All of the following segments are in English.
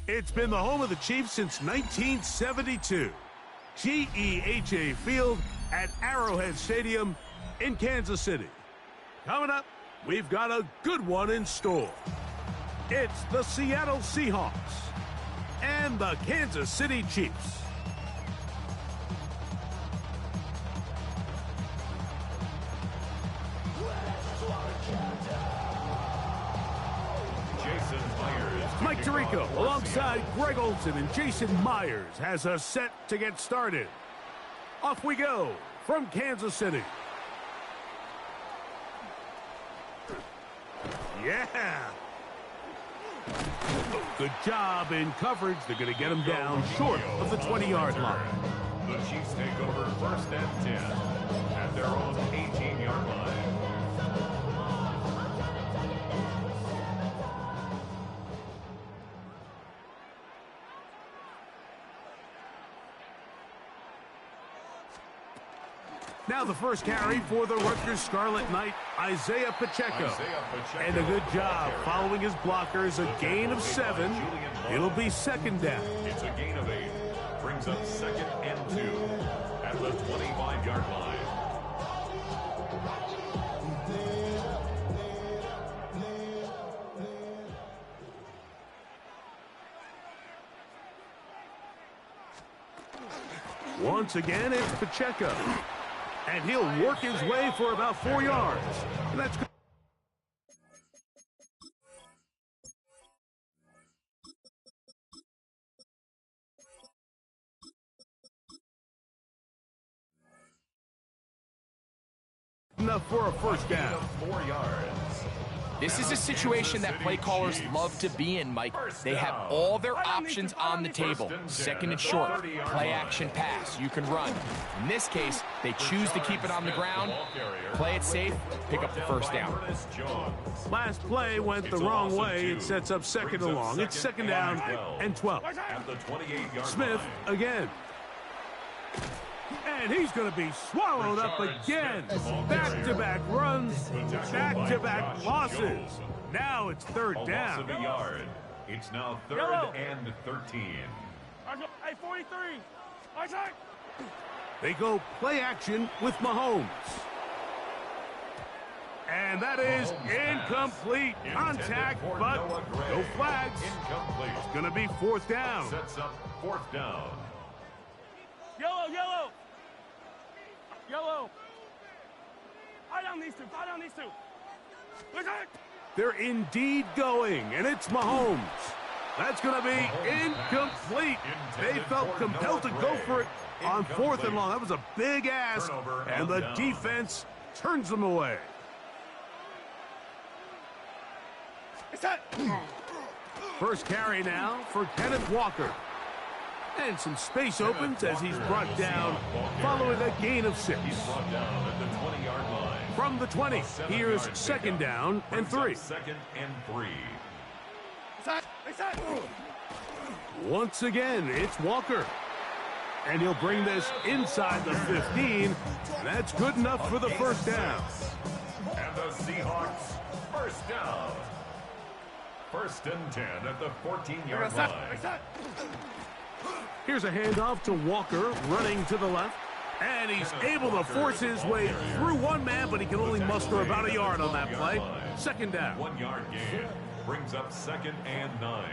It's been the home of the Chiefs since 1972. GEHA Field at Arrowhead Stadium in Kansas City. Coming up, we've got a good one in store. It's the Seattle Seahawks and the Kansas City Chiefs. Mike Tirico alongside Greg Olson and Jason Myers has us set to get started. Off we go from Kansas City. Yeah. Good job in coverage. They're going to get him down short of the 20-yard line. The Chiefs take over 1st and 10 at their own 18-yard line. Now the first carry for the Rutgers Scarlet Knight, Isaiah Pacheco. And a good job following his blockers, a gain of 7. It'll be 2nd down. It's a gain of 8. Brings up 2nd and 2 at the 25-yard line. Once again, it's Pacheco. And he'll work his way for about 4 yards. And that's good. Enough for a 1st down. 4 yards. This is a situation that play callers love to be in, Mike. They have all their options on the table. 2nd and short, play action pass, you can run. In this case, they choose to keep it on the ground, play it safe, pick up the 1st down. Last play went the wrong way. It sets up 2nd and long. It's 2nd down and 12. Smith again. And he's going to be swallowed up again. Back-to-back runs, back-to-back losses. Now it's 3rd down. Loss of a yard. It's now 3rd and 13. Hey, 43. They go play action with Mahomes. And that is incomplete. Contact, but no flags. Incomplete. It's going to be 4th down. Sets up 4th down. Yellow. Eye down these two. They're indeed going, and it's Mahomes. That's going to be incomplete. They felt compelled to go for it on 4th and long. That was a big ask, and the defense turns them away. First carry now for Kenneth Walker. And some space opens as he's brought down following a gain of 6. He's brought down at the 20-yard line. From the 20, here's 2nd down and 3. 2nd and 3. Once again, it's Walker. And he'll bring this inside the 15. That's good enough for the 1st down. And the Seahawks, 1st down. 1st and 10 at the 14-yard line. Here's a handoff to Walker, running to the left. And he's able to force his way through one man, but he can only muster about a yard on that play. 2nd down. 1-yard gain. Brings up 2nd and 9.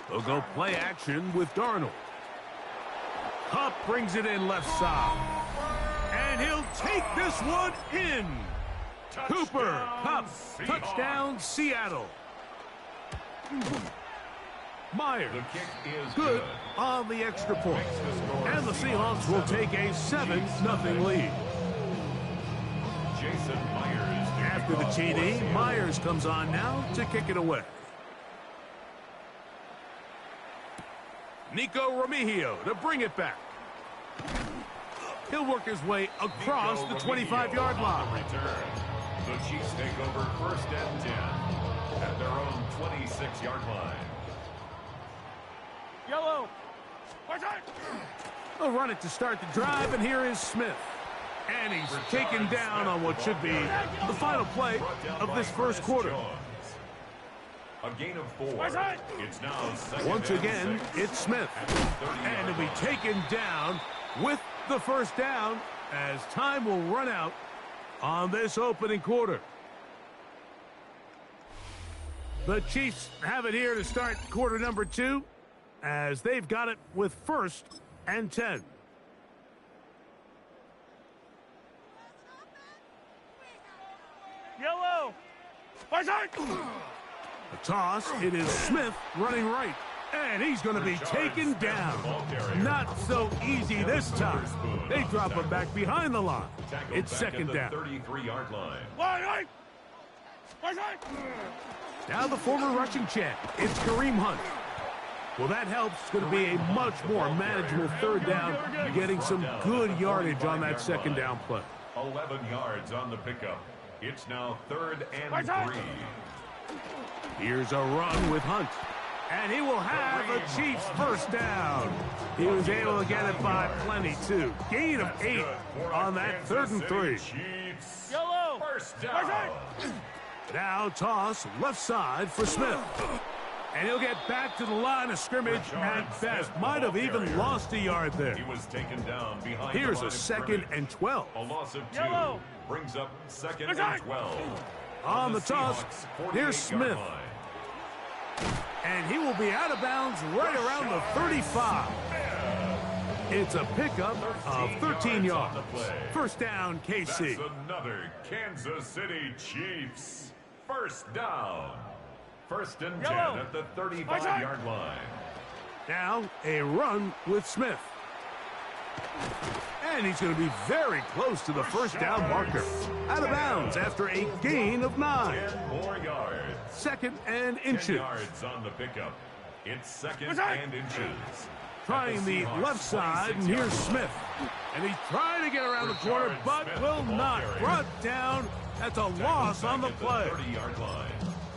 They'll go play action with Darnold. Kupp brings it in left side. And he'll take this one in. Cooper, Kupp, touchdown, Seattle. Myers, The kick is good on the extra point. And the Seahawks will take a 7-0 lead. Jason Myers. After the TD, Myers comes on now to kick it away. Nico Remigio to bring it back. He'll work his way across the 25-yard line. Return. The Chiefs take over 1st and 10 at their own 26-yard line. Yellow. They'll run it to start the drive, and here is Smith. And he's taken down on what should be the final play of this 1st quarter. A A gain of 4. It's now second Once and again, 6. it's Smith. And he'll be taken down with the first down as time will run out on this opening quarter. The Chiefs have it here to start quarter number 2 as they've got it with 1st and 10. Yellow. A toss. It is Smith running right. And he's going to be taken down. Not so easy this time. They drop him back behind the line. It's second down. 33-yard line. Now the former rushing champ. It's Kareem Hunt. Well, that helps. It's going to be a much more manageable third down, getting some good yardage on that second down play. 11 yards on the pickup. It's now 3rd and 3. Here's a run with Hunt. And he will have a Chiefs first down. He was able to get it by plenty, too. Gain of 8 on that 3rd and 3. Chiefs. Yellow. First down. Now toss left side for Smith. And he'll get back to the line of scrimmage at best. Might have even lost a yard there. He was taken down behind Here's the a line of 2nd scrimmage. and 12. A loss of 2 Yellow. brings up 2nd and 12. On the toss, Seahawks, here's 48-yard Smith. line. And he will be out of bounds right around the 35. It's a pickup of 13 yards. First down, KC. That's another Kansas City Chiefs. First down. 1st and 10 Yellow. at the 35-yard line. Now a run with Smith. And he's going to be very close to the first down marker. Out of bounds after a gain of 9. 10 more yards. 2nd and 10 inches. yards on the pickup. It's 2nd and inches. Trying the left side, and here's Smith. And he's trying to get around the corner, but will not. Brought down. That's a loss on the play. 30-yard line.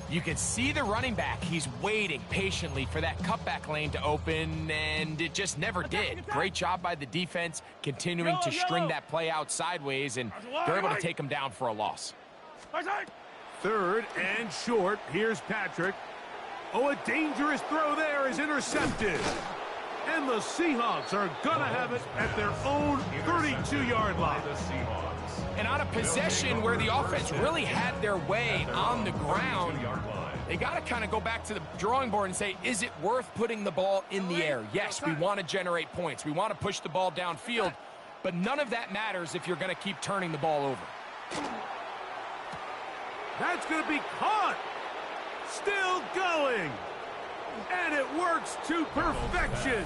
You can see the running back. He's waiting patiently for that cutback lane to open, and it just never did. Great job by the defense, continuing to string that play out sideways, and they're able to take him down for a loss. 3rd and short. Here's Patrick. Oh, a dangerous throw there is intercepted. And the Seahawks are going to have it at their own 32-yard line. The Seahawks. And on a possession where the offense really had their way on the ground, they got to kind of go back to the drawing board and say, is it worth putting the ball in the air? Yes, we want to generate points. We want to push the ball downfield, but none of that matters if you're going to keep turning the ball over. That's going to be caught. Still going. And it works to perfection.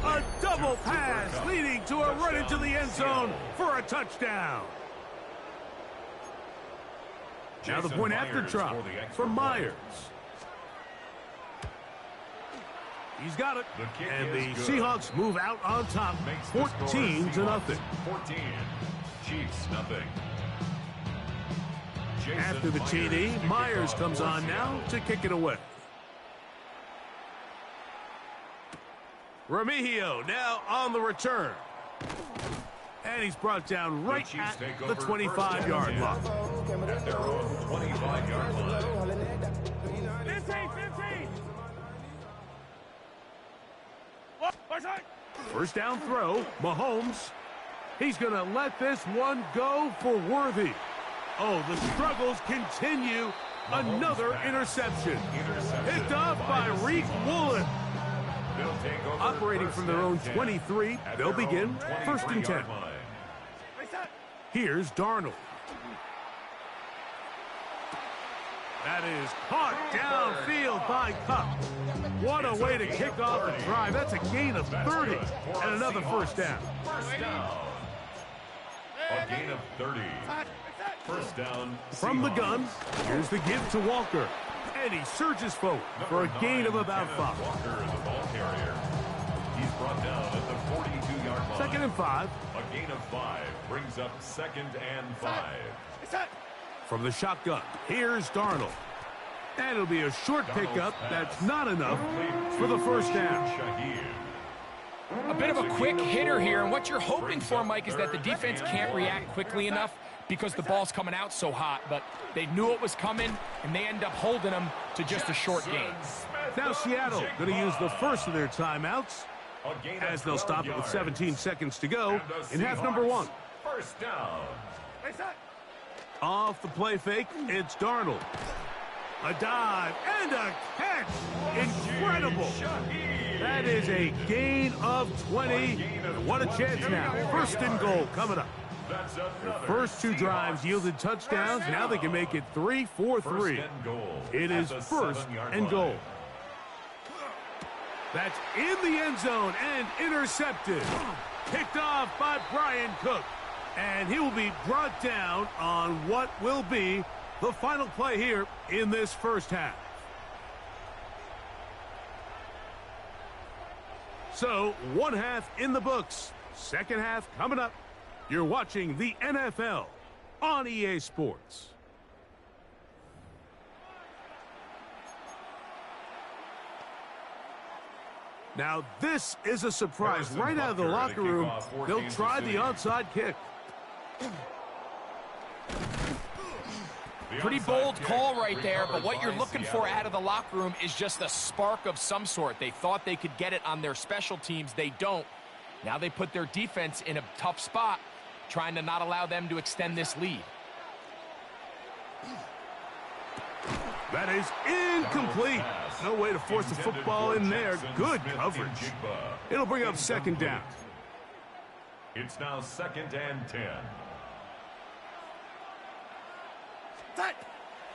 A double pass leading to a run into the end zone for a touchdown. Now the point after try for Myers. He's got it. And the Seahawks move out on top, 14-0. 14. Chiefs, nothing. After the TD, Myers comes on now to kick it away. Remigio now on the return. And he's brought down right at the 25-yard line. At their own 25-yard line. 15. First down throw, Mahomes. He's going to let this one go for Worthy. Oh, the struggles continue. Another interception. Picked off by Reek Woolen. Operating from their own 23, they'll begin 1st and 10. Here's Darnold. That is caught downfield by Kupp. What a way to kick off a drive. That's a gain of 30 and another first down. First down. A gain of 30. First down. From the gun, here's the give to Walker. And he surges forward for a gain of about 5. Walker, the ball carrier. He's brought down at the 42-yard line. 2nd and 5. A gain of 5 brings up 2nd and 5. From the shotgun, here's Darnold. And it'll be a short pickup. That's not enough for the first down. A bit of a quick hitter here, and what you're hoping for, Mike, is that the defense can't react quickly enough because the ball's coming out so hot, but they knew it was coming, and they end up holding them to just a short game. Now Seattle going to use the first of their timeouts, as they'll stop it with 17 seconds to go in half number 1. First down. Off the play fake, it's Darnold. A dive and a catch. Incredible. That is a gain of 20. What a chance now. First and goal coming up. The first 2 drives yielded touchdowns. Now they can make it 3-4-3. It is first and goal. That's in the end zone and intercepted. Picked off by Brian Cook. And he will be brought down on what will be the final play here in this first half. So, 1 half in the books. Second half coming up. You're watching the NFL on EA Sports. Now, this is a surprise. Right out of the locker room, they'll try the onside kick. Pretty bold call right there, but what you're looking for out of the locker room is just a spark of some sort. They thought they could get it on their special teams. They don't. Now they put their defense in a tough spot, trying to not allow them to extend this lead. That is incomplete. No way to force the football in there. Good coverage. It'll bring up second down. It's now 2nd and 10.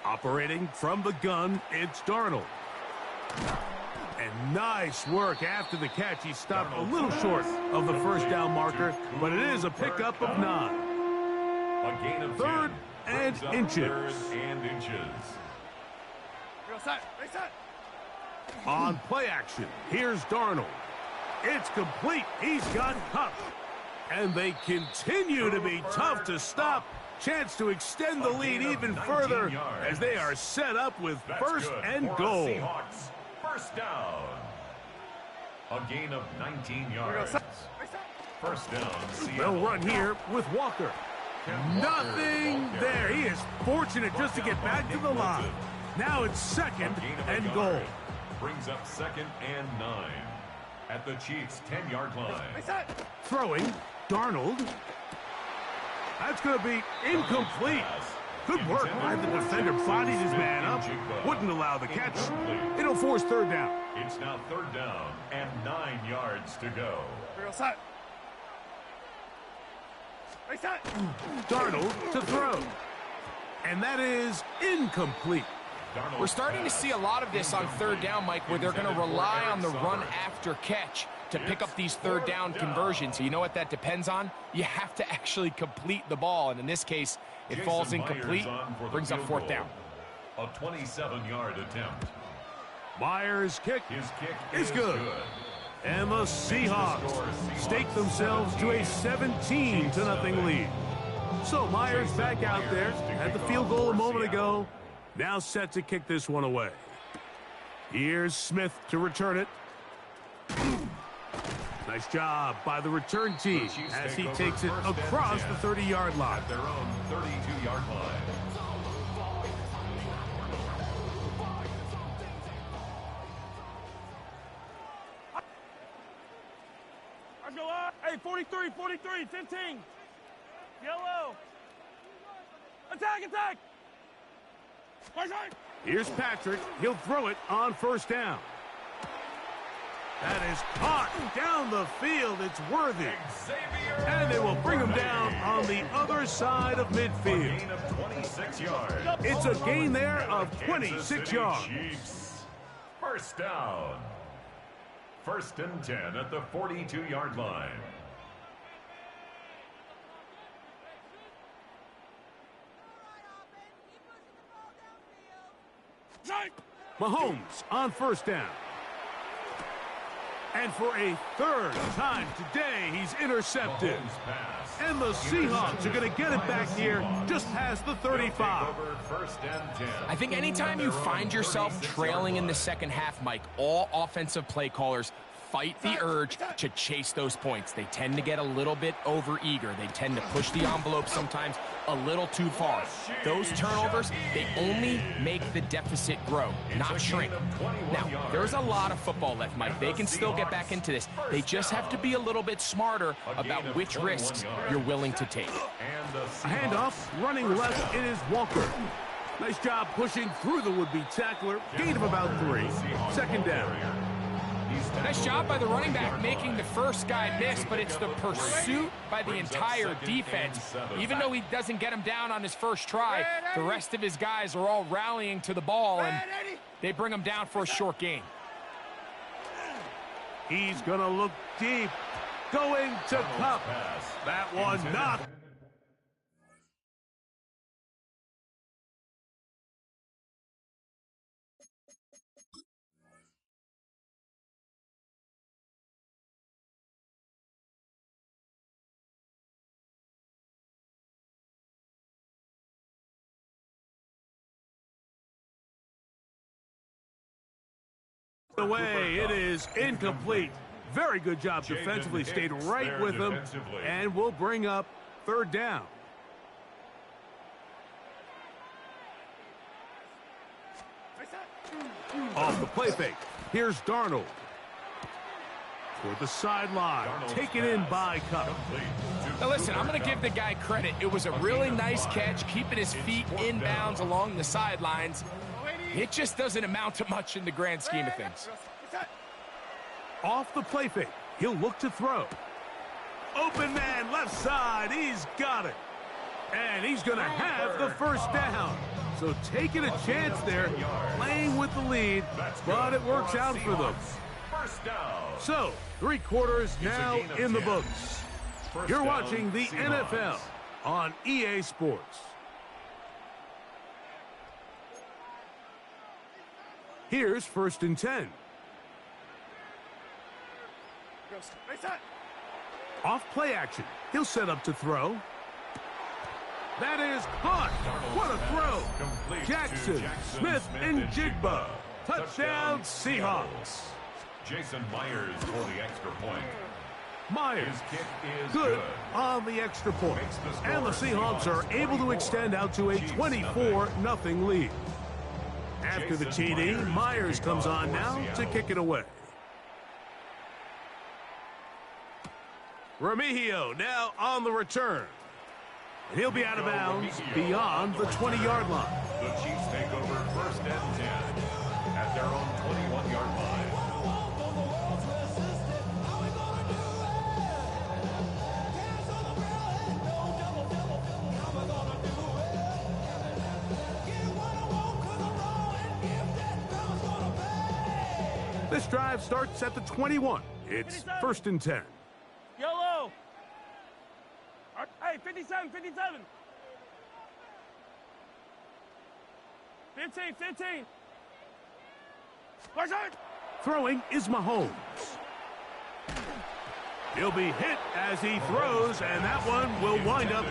Operating from the gun, it's Darnold. And nice work after the catch. He stopped a little short of the first down marker, but it is a pickup of 9. A gain of 3rd and inches. 3rd and inches. On play action, here's Darnold. It's complete. He's got Cup. And they continue to be tough to stop. Chance to extend the lead even further as they are set up with first and goal. Seahawks. First down. A gain of 19 yards. First down, Seattle. They'll run here with Walker. Nothing there. He is fortunate just to get back to the line. Now it's second and goal. Brings up 2nd and 9 at the Chiefs' 10-yard line. Throwing, Darnold. That's going to be incomplete. Good work by the defender. Bodied his man up. Wouldn't allow the catch. It'll force 3rd down. It's now 3rd down and 9 yards to go. Darnold to throw. And that is incomplete. We're starting to see a lot of this on 3rd down, Mike, where they're going to rely on the run after catch to pick up these 3rd down conversions. So you know what that depends on? You have to actually complete the ball, and in this case, it falls incomplete, brings up 4th down. A 27-yard attempt. Myers' kick His kick is good. And the Seahawks stake themselves to a 17-0 lead. So Myers back out there, had the field goal a moment ago, now set to kick this one away. Here's Smith to return it. Nice job by the return team as he takes it across the 30-yard line. At their own 32-yard line. Hey, 43, 15. Yellow. Attack. Here's Patrick. He'll throw it on 1st down. That is caught down the field. It's worthy. And they will bring him down on the other side of midfield. A gain of 26 yards. It's a gain there of 26 yards. Chiefs. First down. 1st and 10 at the 42-yard line. Mahomes on 1st down. And for a 3rd time today, he's intercepted. And the Seahawks are going to get it back here just past the 35. I think anytime you find yourself trailing in the second half, Mike, all offensive play callers fight the urge to chase those points. They tend to get a little bit over-eager. They tend to push the envelope sometimes a little too far. Those turnovers, they only make the deficit grow, not shrink. Now, there's a lot of football left, Mike. They can still get back into this. They just have to be a little bit smarter about which risks you're willing to take. A handoff, running left, it is Walker. Nice job pushing through the would-be tackler. Gain of about 3. Second down. Nice job by the running back making the first guy miss, but it's the pursuit by the entire defense. Even though he doesn't get him down on his first try, the rest of his guys are all rallying to the ball, and they bring him down for a short gain. He's going to look deep. Going to Cup. That one knocked. Away, it is incomplete. Very good job defensively, stayed right with him, and will bring up third down. Off the play fake, here's Darnold. Toward the sideline, taken in by Cup. Now listen, I'm going to give the guy credit. It was a really nice catch, keeping his feet inbounds along the sidelines. It just doesn't amount to much in the grand scheme of things. Off the play fake, he'll look to throw. Open man, left side, he's got it. And he's going to have the first down. So taking a chance there, playing with the lead, but it works out for them. So, 3 quarters now in the books. You're watching the NFL on EA Sports. Here's 1st and 10. Off play action. He'll set up to throw. That is caught. What a throw. Jackson, Smith, and Jigba. Touchdown, Seahawks. Jason Myers for the extra point. Myers, His kick is good on the extra point. And the Seahawks are able to extend out to a 24-0 lead. After the TD, Myers comes on now to kick it away. Remigio now on the return. And he'll be out of bounds beyond the 20-yard line. The Chiefs take over 1st and 10 at their own 21-yard line. This drive starts at the 21. It's 1st and 10. Yellow. Hey, 57, 57. 15, 15. Watch out. Throwing is Mahomes. He'll be hit as he throws, and that one will wind up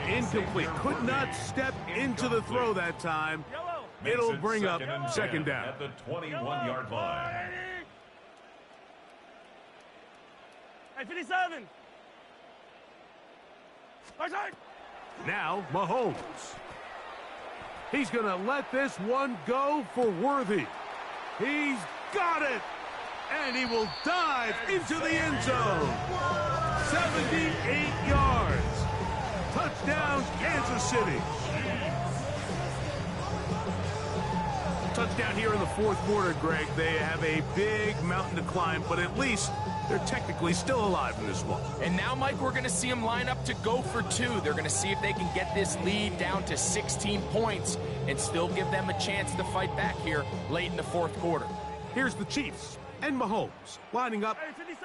incomplete. Could not step into the throw that time. It'll bring up 2nd down. At the 21-yard line. Hey, 57. Now Mahomes. He's going to let this one go for Worthy. He's got it. And he will dive into the end zone. 78 yards. Touchdown, Kansas City. Touchdown here in the 4th quarter, Greg. They have a big mountain to climb, but at least they're technically still alive in this one. And now, Mike, we're going to see them line up to go for 2. They're going to see if they can get this lead down to 16 points and still give them a chance to fight back here late in the 4th quarter. Here's the Chiefs and Mahomes lining up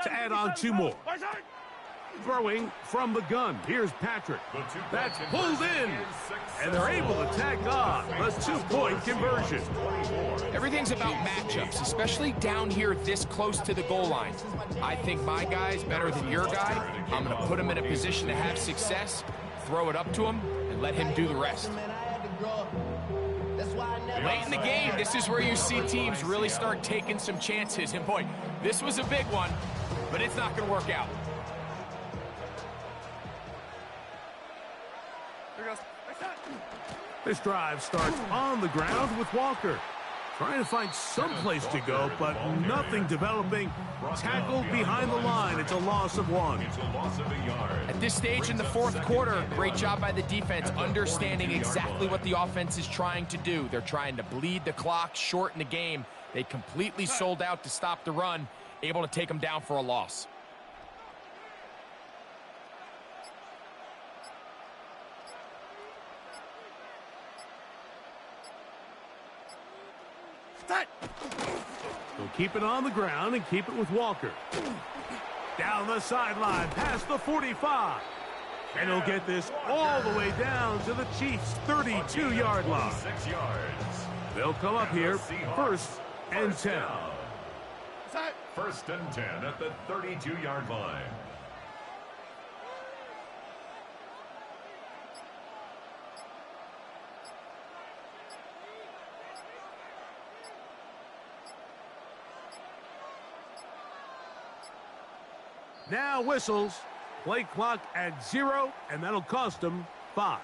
to add on 2 more. Throwing from the gun. Here's Patrick. That's pulled in. And they're able to tack on a 2-point conversion. Everything's about matchups, especially down here this close to the goal line. I think my guy's better than your guy. I'm going to put him in a position to have success, throw it up to him, and let him do the rest. Late in the game, this is where you see teams really start taking some chances. And boy, this was a big one, but it's not going to work out. This drive starts on the ground with Walker. Trying to find some place to go, but nothing developing. Tackled behind the line. It's a loss of 1. It's a loss of a yard. At this stage in the fourth quarter, great job by the defense, understanding exactly what the offense is trying to do. They're trying to bleed the clock, shorten the game. They completely sold out to stop the run, able to take them down for a loss. They'll keep it on the ground and keep it with Walker. Down the sideline, past the 45. And he'll get this all the way down to the Chiefs' 32-yard line. 6 yards. They'll come up here, first and 10. First and 10 at the 32-yard line. Now whistles. Play clock at 0, and that'll cost them 5.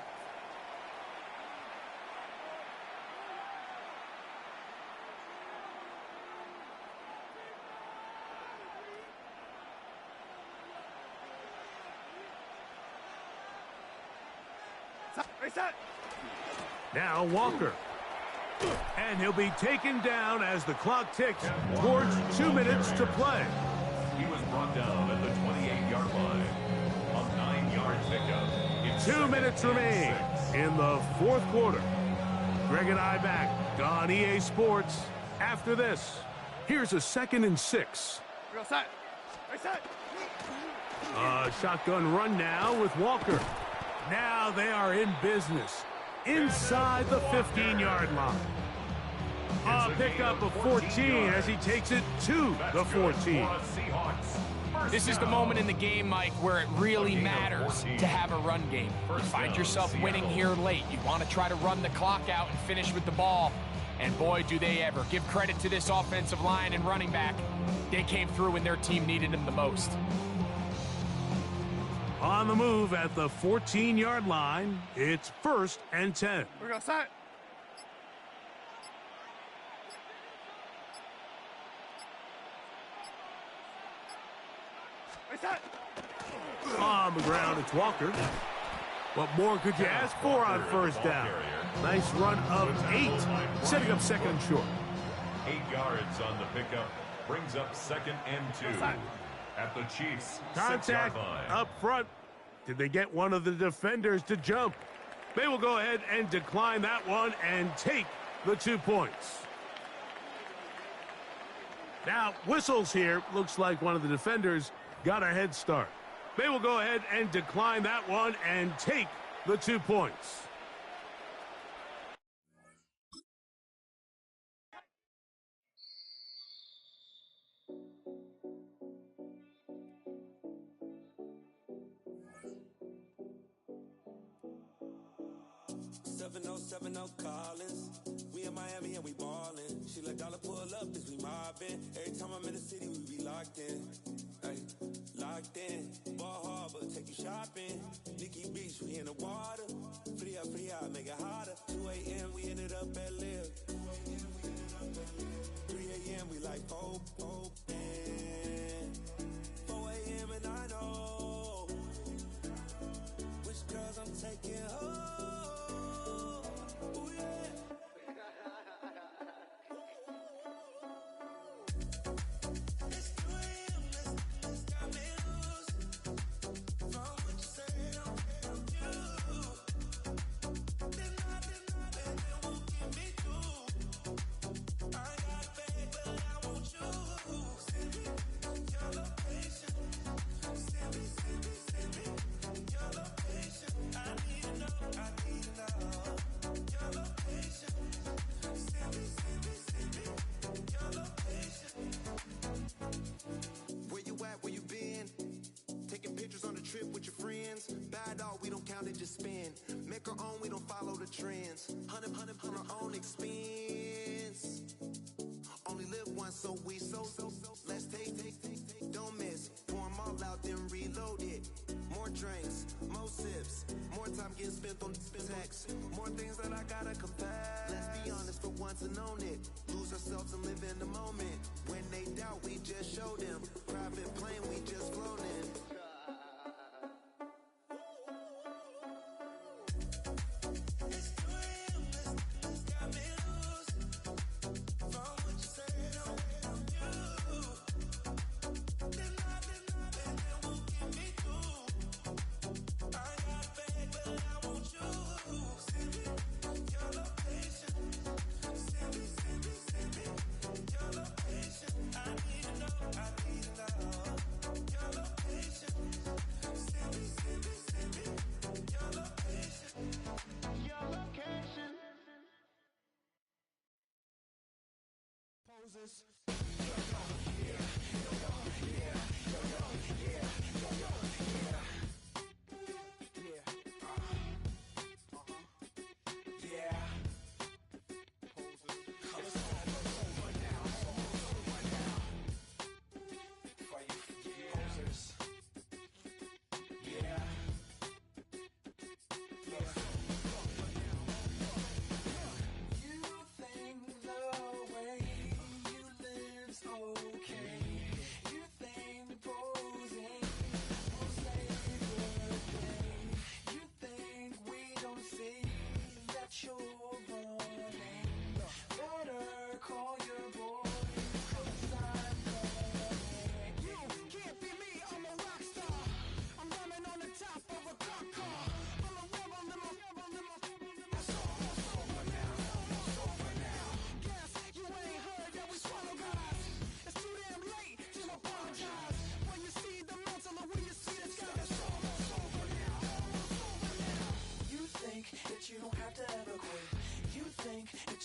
Now Walker. And he'll be taken down as the clock ticks towards 2 minutes to play. He was brought down at the 28-yard line. A 9-yard pickup. It's 2 minutes remain in the fourth quarter. Greg and I back on EA Sports after this. Here's a 2nd and 6. A shotgun run now with Walker. Now they are in business inside the 15-yard line. A pickup of 14 as he takes it to the 14. This is the moment in the game, Mike, where it really matters to have a run game. You find yourself winning here late. You want to try to run the clock out and finish with the ball. And boy, do they ever. Give credit to this offensive line and running back. They came through when their team needed them the most. On the move at the 14-yard line, it's 1st and 10. We're going to start. On the ground, it's Walker. What more could you ask for on first down? Nice run of 8, setting up 2nd and short. 8 yards on the pickup, brings up 2nd and 2 at the Chiefs' 6-yard Contact line. up front. Did they get one of the defenders to jump? They will go ahead and decline that one and take the 2 points. Now, whistles here. Looks like one of the defenders got a head start. They will go ahead and decline that one and take the 2 points. Collins. We in Miami and we ballin'. She let dollar pull up as we mobbin'. Every time I'm in the city, we be locked in. Ay, locked in. Ball Harbor, take you shopping. Nikki Beach, we in the water. Free up, make it hotter. 2 a.m. we ended up at Live. 3 a.m. we like Pope. 4 a.m. and I know which girls I'm taking home. Ooh, yeah. Then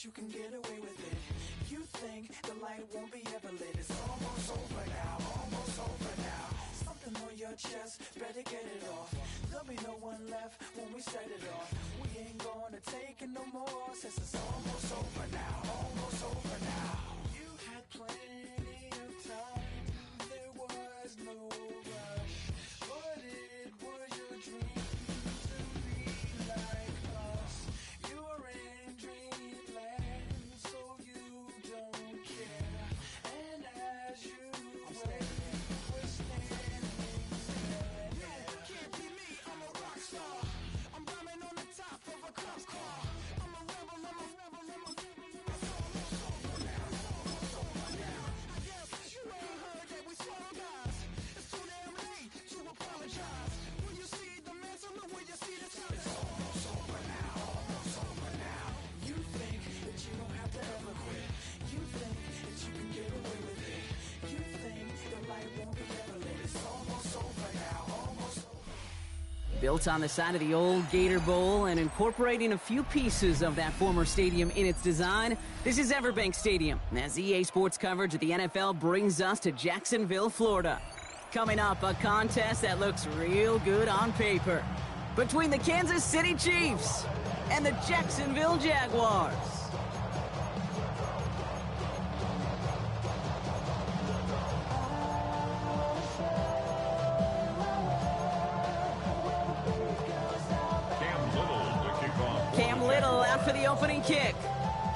You can get away with it. You think the light won't be ever lit. It's almost over now, almost over now. Something on your chest, better get it off. There'll be no one left when we set it off. We ain't gonna take it no more, since it's almost over now, almost over now. You had plenty of time, there was no rush, but it was your dream to be like us. You're in dreamland, so you don't care. And as you wait, we're standing there. You can't be me, I'm a rock star. I'm rhyming on the top of a cop car. I'm a rebel, I'm a rebel, I'm a rebel. It's almost over now, almost over now. I guess you ain't heard that we swallow guys. It's too damn late to apologize. When you see the mantle, look where you see the sun. It's almost over now, almost over now. You think that you don't have to ever quit. You think that you can get away with it. You think the light won't be ever lit. It's almost over now, almost over. Built on the side of the old Gator Bowl and incorporating a few pieces of that former stadium in its design, this is Everbank Stadium, as EA Sports coverage of the NFL brings us to Jacksonville, Florida. Coming up, a contest that looks real good on paper between the Kansas City Chiefs and the Jacksonville Jaguars. Cam Little out for the opening kick.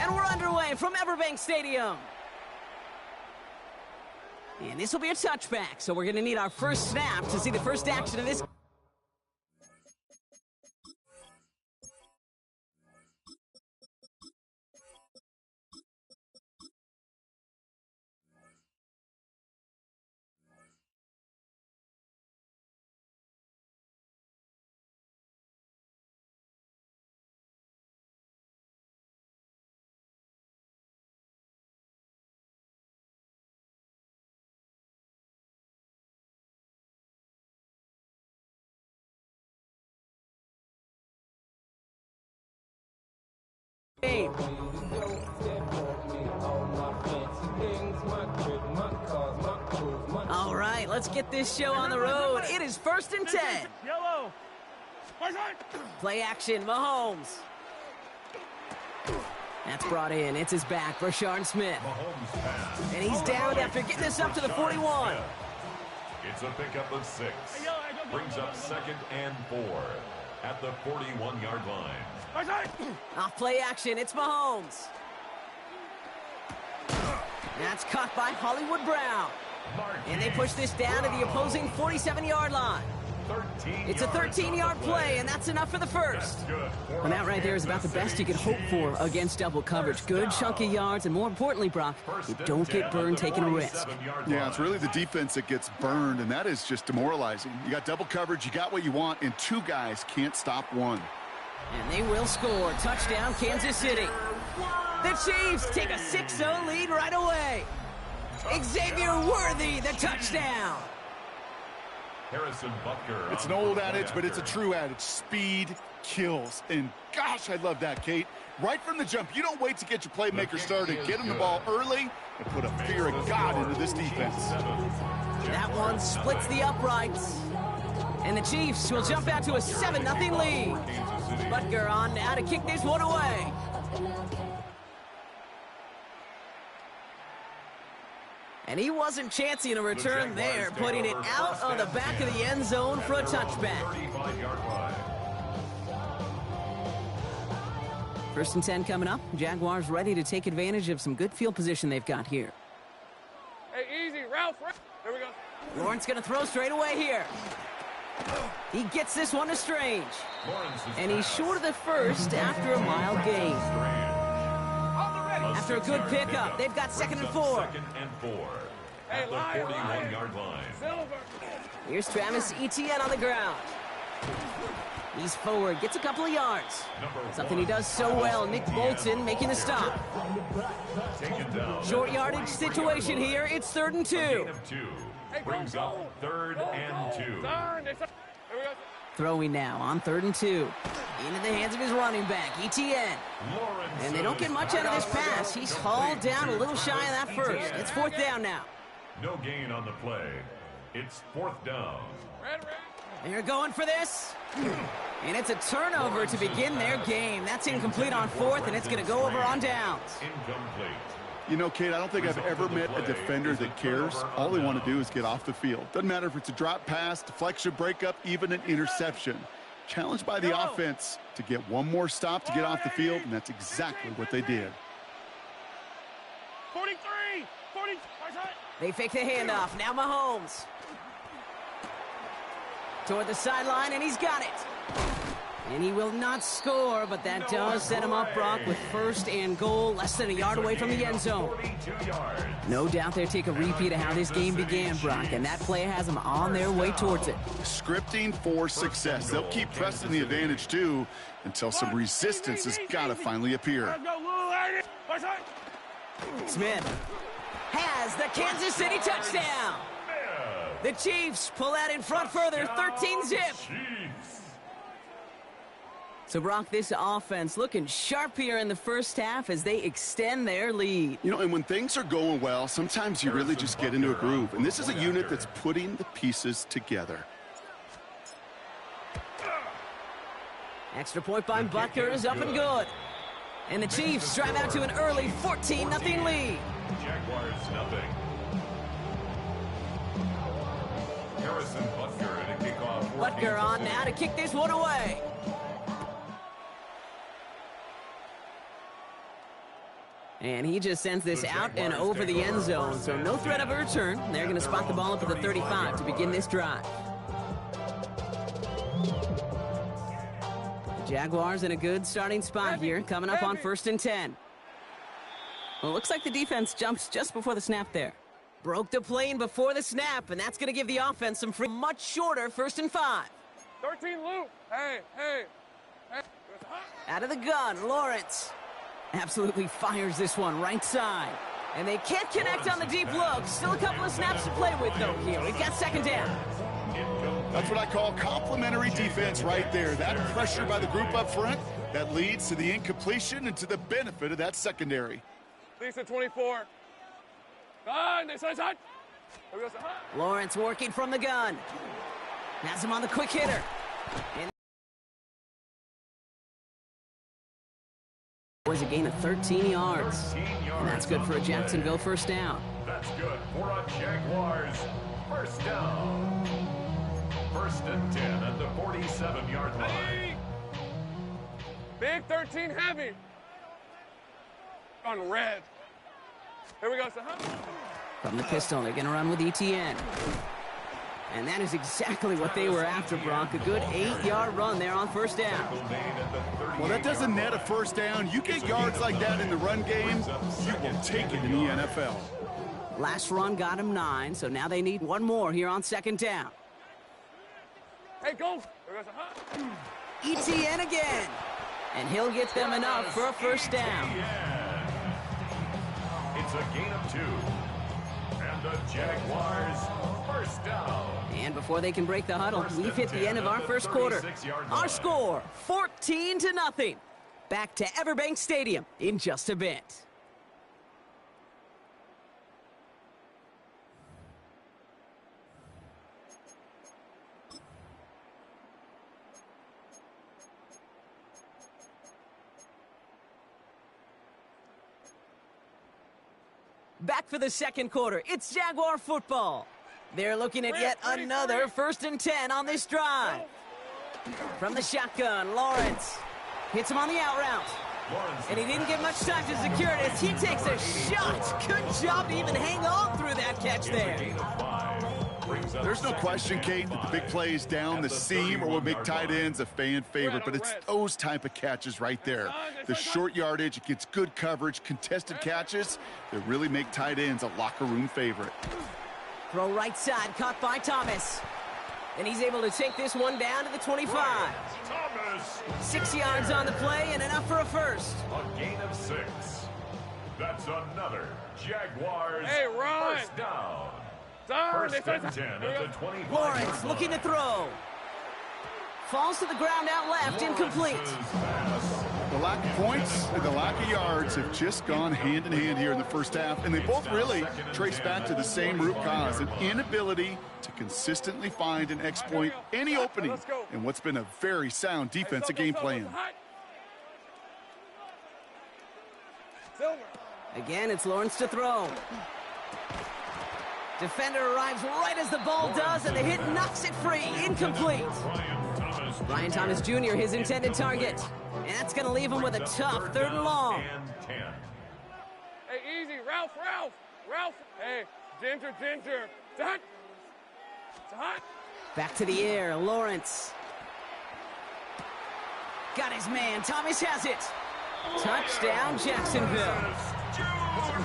And we're underway from Everbank Stadium. And this will be a touchback, so we're going to need our first snap to see the first action of this. All right, let's get this show on the road. It is 1st and 10. Yellow. Play action, Mahomes. That's brought in. It's his back, Brashard Smith. And he's down after getting this up to the 41. It's a pickup of 6. Brings up 2nd and 4 at the 41-yard line. Off play action, it's Mahomes. That's caught by Hollywood Brown. And they push this down to the opposing 47-yard line. It's a 13-yard play, and that's enough for the first. Well, that right there is about the best you can hope for against double coverage. Good chunky yards, and more importantly, Brock, you don't get burned taking a risk. Yeah, it's really the defense that gets burned, and that is just demoralizing. You got double coverage, you got what you want, and 2 guys can't stop one. And they will score. Touchdown, Kansas City. The Chiefs take a 6-0 lead right away. Xavier Worthy, the touchdown. Harrison Butker. It's an old adage, but it's a true adage. Speed kills. And gosh, I love that, Kate. Right from the jump, you don't wait to get your playmaker started. Get him the ball early and put a fear of God into this defense. That one splits the uprights. And the Chiefs will jump out to a 7-0 lead. Butker on now to kick this one away. And he wasn't chancing a return there, putting it out on the back of the end zone for a touchback. 35-yard line. 1st and 10 coming up. Jaguars ready to take advantage of some good field position they've got here. Hey, easy, Ralph. There we go. Lawrence going to throw straight away here. He gets this one to Strange. And he's short of the first after a mile gain. After a good pickup, they've got 2nd and 4. 2nd and 4 at the 41-yard line. Here's Travis Etienne on the ground. He's forward, gets a couple of yards. Something he does so well. Nick Bolton making the stop. Short yardage situation here. It's 3rd and 2. Brings up 3rd and 2. Throwing now on 3rd and 2. Into the hands of his running back, Etienne. And they don't get much out of this pass. He's hauled down a little shy of that first. It's 4th down now. No gain on the play. It's 4th down. They're going for this. And it's a turnover to begin their game. That's incomplete on 4th, and it's going to go over on downs. Incomplete. You know, Kate, I don't think I've ever met a defender that cares. All they want to do is get off the field. Doesn't matter if it's a drop pass, deflection, breakup, even an interception. Challenged by the offense to get one more stop to get off the field, and that's exactly what they did. 43, 40. They fake the handoff. Now Mahomes. Toward the sideline, and he's got it. And he will not score, but that does set him up, Brock, with 1st and goal, less than a yard away from the end zone. No doubt they'll take a repeat of how this game began, Brock, and that play has them on their way towards it. Scripting for success. They'll keep pressing the advantage, too, until some resistance has got to finally appear. Smith has the Kansas City touchdown. The Chiefs pull out in front further, 13-zip. So, Brock, this offense looking sharp here in the first half as they extend their lead. You know, and when things are going well, sometimes you really just get into a groove. And this is a unit that's putting the pieces together. Extra point by Butker is up and good. And the Chiefs drive out to an early 14-0 lead. Jaguars nothing. Harrison Butker to kick off. Butker on now to kick this one away. And he just sends this out and over the end zone, so no threat of a return. They're going to spot the ball up at the 35 to begin this drive. The Jaguars in a good starting spot here, coming up on 1st and 10. Well, it looks like the defense jumps just before the snap there. Broke the plane before the snap, and that's going to give the offense some free. Much shorter 1st and 5. 13 loop. Hey. Out of the gun, Lawrence. Absolutely fires this one right side. And they can't connect on the deep look. Still a couple of snaps to play with, though, here. We've got 2nd down. That's what I call complimentary defense right there. That pressure by the group up front, that leads to the incompletion and to the benefit of that secondary. Lisa 24. Side. Lawrence working from the gun. Has him on the quick hitter. And was a gain of 13 yards. And that's good for a Jacksonville 1st down. That's good for a Jaguars 1st down. 1st and 10 at the 47-yard line. Big 13 heavy. On red. Here we go. From the pistol, they're going to run with Etienne. And that is exactly what they were after, Brock. A good 8-yard run there on 1st down. Well, that doesn't net a 1st down. You get yards like that in the run game, you will take it in the NFL. Last run got him 9, so now they need one more here on 2nd down. Hey, go. Etienne again. And he'll get them enough for a 1st down. It's a gain of 2. And And the Jaguars, first down. And before they can break the huddle, we've hit the end of our first quarter. Our score, 14-0. Back to Everbank Stadium in just a bit. Back for the second quarter. It's Jaguar football. They're looking at yet another 1st and 10 on this drive. From the shotgun, Lawrence hits him on the out route. And he didn't get much time to secure it as he takes a shot. Good job to even hang on through that catch there. There's no question, Kate, that the big plays down the seam or will make tight ends a fan favorite, but it's those type of catches right there. The short yardage, it gets good coverage, contested catches that really make tight ends a locker room favorite. Throw right side, caught by Thomas. And he's able to take this one down to the 25. 6 yards on the play and enough for a first. A gain of 6. That's another Jaguars first down. First and 10 at the 25. Lawrence looking to throw. Falls to the ground out left, incomplete. The lack of points and the lack of yards have just gone hand in hand here in the first half, and they both really trace back to the same root cause, an inability to consistently find and exploit any opening in what's been a very sound defensive game plan. Again, it's Lawrence to throw. Defender arrives right as the ball does, and the hit knocks it free. Incomplete. Brian Thomas Jr., his intended target. And that's going to leave him with a tough 3rd and long. Hey, easy. Ralph. Hey, Ginger. Dot. Back to the air, Lawrence. Got his man. Thomas has it. Touchdown, Jacksonville.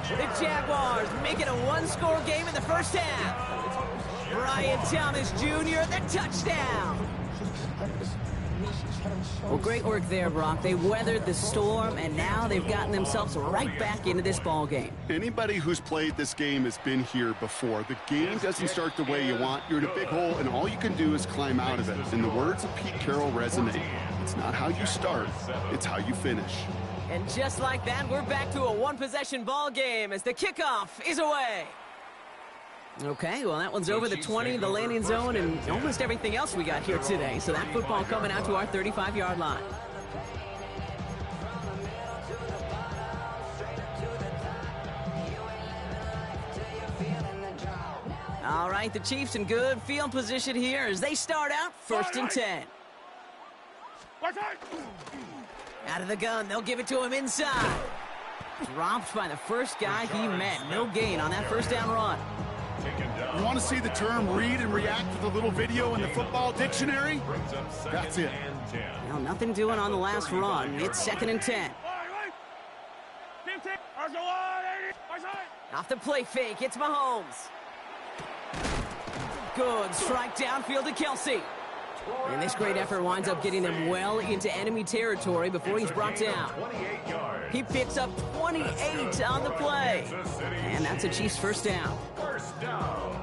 The Jaguars make it a 1-score game in the first half. Brian Thomas Jr., the touchdown. Well, great work there, Brock. They weathered the storm, and now they've gotten themselves right back into this ball game. Anybody who's played this game has been here before. The game doesn't start the way you want. You're in a big hole, and all you can do is climb out of it. And the words of Pete Carroll resonate. It's not how you start, it's how you finish. And just like that, we're back to a one-possession ball game as the kickoff is away. Okay, well, that one's over the 20, the landing zone, and almost everything else we got here today. So that football coming out to our 35-yard line. All right, the Chiefs in good field position here as they start out 1st and 10. Out of the gun, they'll give it to him inside. Dropped by the first guy he met. No gain on that first down run. You want to see the term read and react to the little video in the football dictionary? That's it. Well, nothing doing on the last run. It's 2nd and 10. Off the play fake, it's Mahomes. Good strike downfield to Kelsey. And this great effort winds up getting them well into enemy territory before he's brought down. He picks up 28 on the play. And that's a Chiefs first down. First down.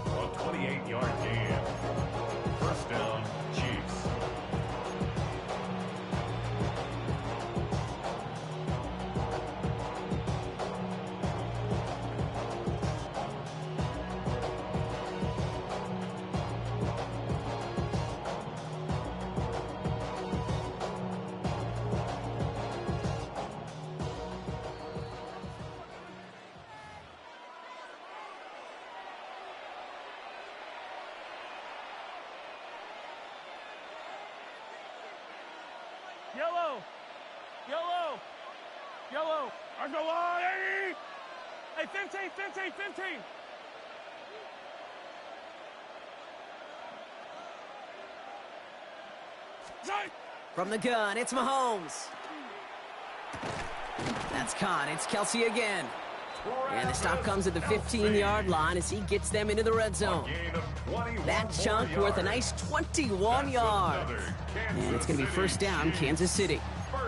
A 28-yard gain. First down, Chiefs. Yellow. Hey, 15. From the gun, it's Mahomes. That's caught. It's Kelsey again. And the stop comes at the 15-yard line as he gets them into the red zone. That chunk worth a nice 21 yards. And it's going to be first down, Kansas City.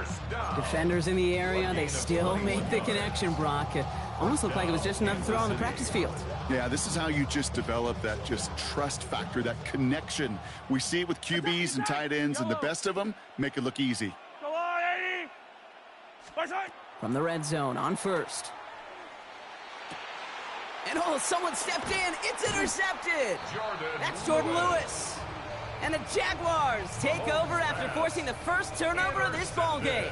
First down. Defenders in the area, they still make the connection, Brock. It almost looked like it was just another throw on the practice field. Yeah, this is how you just develop that just trust factor, that connection. We see it with QBs and tight ends, and the best of them make it look easy. Go on, 80. Far side. From the red zone on first. And oh, someone stepped in. It's intercepted. That's Jordan Lewis. And the Jaguars take over after forcing the first turnover of this ball game.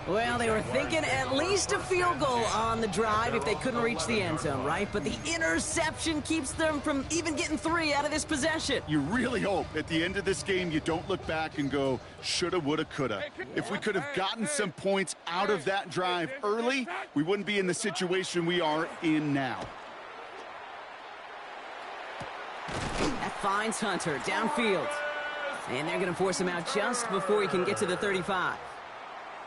Well, they were thinking at least a field goal on the drive if they couldn't reach the end zone, right? But the interception keeps them from even getting 3 out of this possession. You really hope at the end of this game you don't look back and go, shoulda, woulda, coulda. If we could have gotten some points out of that drive early, we wouldn't be in the situation we are in now. That finds Hunter downfield. And they're going to force him out just before he can get to the 35.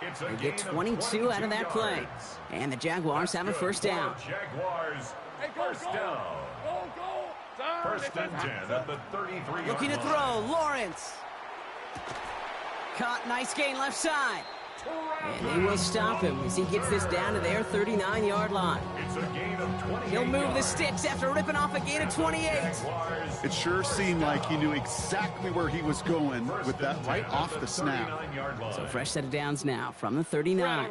They get 22 out of that play. And the Jaguars have a first down. Jaguars, first down. First and 10 at the 33. Looking to throw, Lawrence. Caught, nice gain left side. And they will stop him as he gets this down to their 39-yard line. It's a gain of 28. He'll move the sticks after ripping off a gain of 28. It sure seemed like he knew exactly where he was going with that right off the snap. So fresh set of downs now from the 39.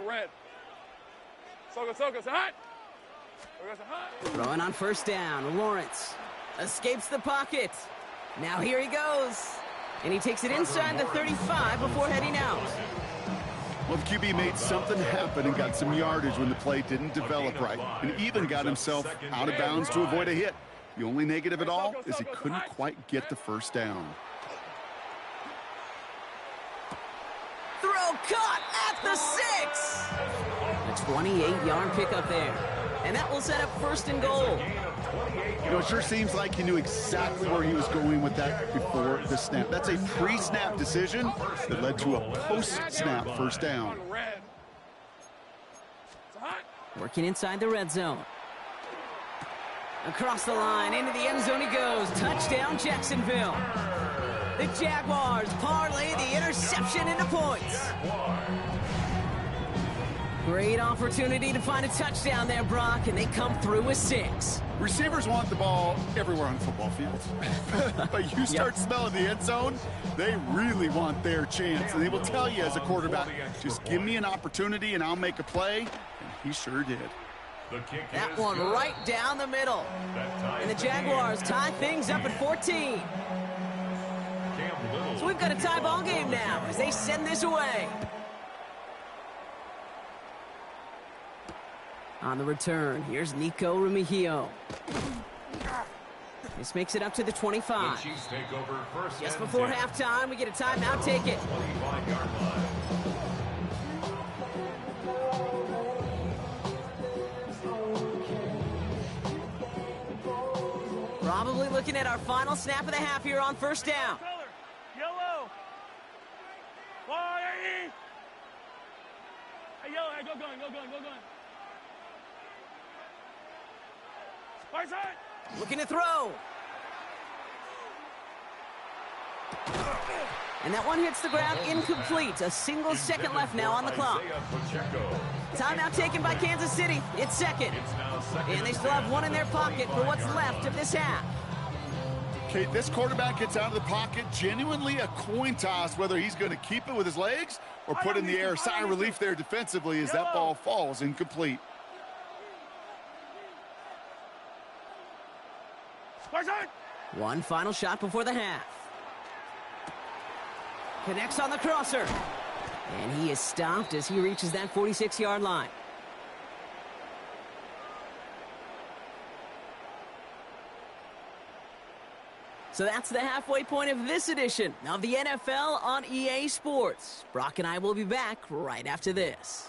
Throwing on first down, Lawrence escapes the pocket. Now here he goes. And he takes it inside the 35 before heading out. Well, the QB made something happen and got some yardage when the play didn't develop right, and even got himself out of bounds to avoid a hit. The only negative at all is he couldn't quite get the first down. Throw caught at the 6. A 28-yard pickup there. And that will set up first and goal. You know, it sure seems like he knew exactly where he was going with that before the snap. That's a pre-snap decision that led to a post-snap first down. Working inside the red zone. Across the line, into the end zone he goes. Touchdown, Jacksonville. The Jaguars parlay the interception into points. Great opportunity to find a touchdown there, Brock, and they come through with 6. Receivers want the ball everywhere on football fields. But you start smelling the end zone, they really want their chance. And they will tell you as a quarterback, just give me an opportunity and I'll make a play. And he sure did. That one right down the middle. And the Jaguars tie things up at 14. So we've got a tie ball game now as they send this away. On the return, here's Nico Remigio. This makes it up to the 25. Just before halftime, we get a timeout. Take it. Probably looking at our final snap of the half here on first down. Yellow. Hey, yellow, hey, go going. Far side. Looking to throw. And that one hits the ground incomplete. A single second left now on the clock. Timeout taken by Kansas City. It's second. And they still have one in their pocket for what's left of this half. Okay, this quarterback gets out of the pocket. Genuinely a coin toss whether he's going to keep it with his legs or put in the air. Sigh of relief there defensively as that ball falls incomplete. One final shot before the half. Connects on the crosser. And he is stopped as he reaches that 46-yard line. So that's the halfway point of this edition of the NFL on EA Sports. Brock and I will be back right after this.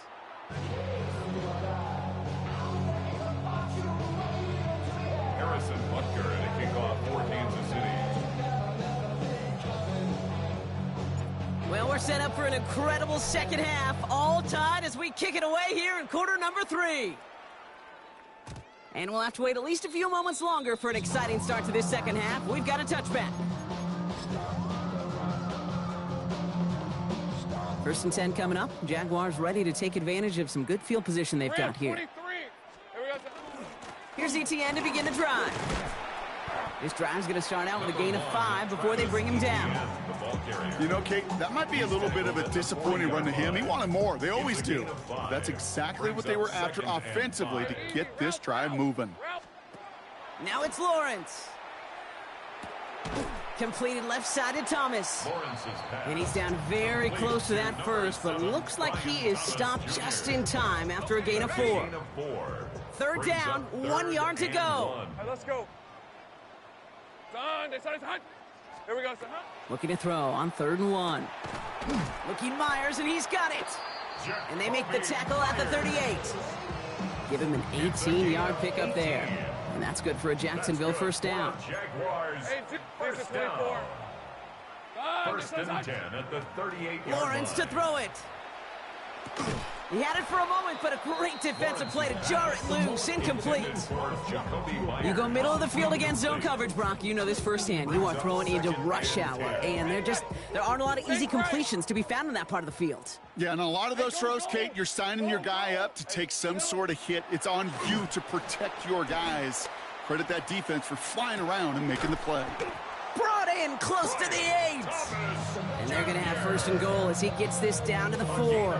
Harrison Butker at a kickoff for Kansas City. Well, we're set up for an incredible second half, all tied as we kick it away here in quarter number 3. And we'll have to wait at least a few moments longer for an exciting start to this second half. We've got a touchback. First and 10 coming up. Jaguars ready to take advantage of some good field position they've got here. Here's ETN to begin the drive. This drive's going to start out with a gain of 5 before they bring him down. You know, Kate, that might be a little bit of a disappointing run to him. He wanted more. They always do. That's exactly what they were after offensively to get this drive moving. Now it's Lawrence. Completed left side to Thomas. And he's down very close to that first, but looks like he is stopped just in time after a gain of 4. Third down, 1 yard to go. Right, let's go. Here we go, son. Looking to throw on 3rd and 1. Looking Myers, and he's got it. And they make the tackle at the 38. Give him an 18-yard pickup there. And that's good for a Jacksonville first down. Jaguars first down. First and 10 at the 38-yard line. Lawrence to throw it. He had it for a moment, but a great defensive play to jar it loose. Incomplete. You go middle of the field against zone coverage, Brock. You know this firsthand. You are throwing into rush hour, and there aren't a lot of easy completions to be found in that part of the field. Yeah, and a lot of those throws, Kate, you're signing your guy up to take some sort of hit. It's on you to protect your guys. Credit that defense for flying around and making the play. Brought in close to the 8. And they're going to have 1st and goal as he gets this down to the 4.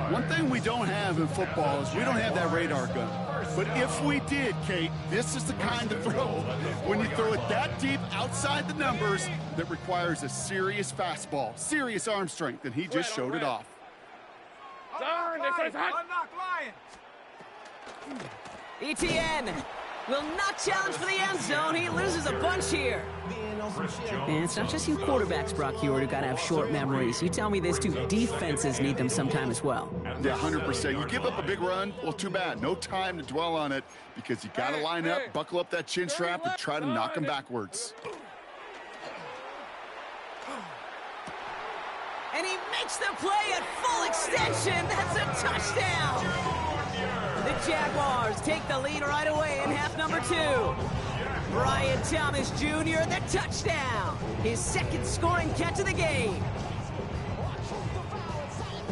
One thing we don't have in football is we don't have that radar gun. But if we did, Kate, this is the kind of throw, when you throw it that deep outside the numbers, that requires a serious fastball, serious arm strength, and he just showed it off. ETN will not challenge for the end zone. He loses a bunch here. And it's not just you quarterbacks, Brock Heward, who got to have short memories. You tell me this too. Defenses need them sometime as well. Yeah, 100%. You give up a big run, well, too bad. No time to dwell on it because you got to line up, buckle up that chin strap, and try to knock them backwards. And he makes the play at full extension. That's a touchdown. The Jaguars take the lead right away in half number 2. Brian Thomas Jr., the touchdown. His 2nd scoring catch of the game.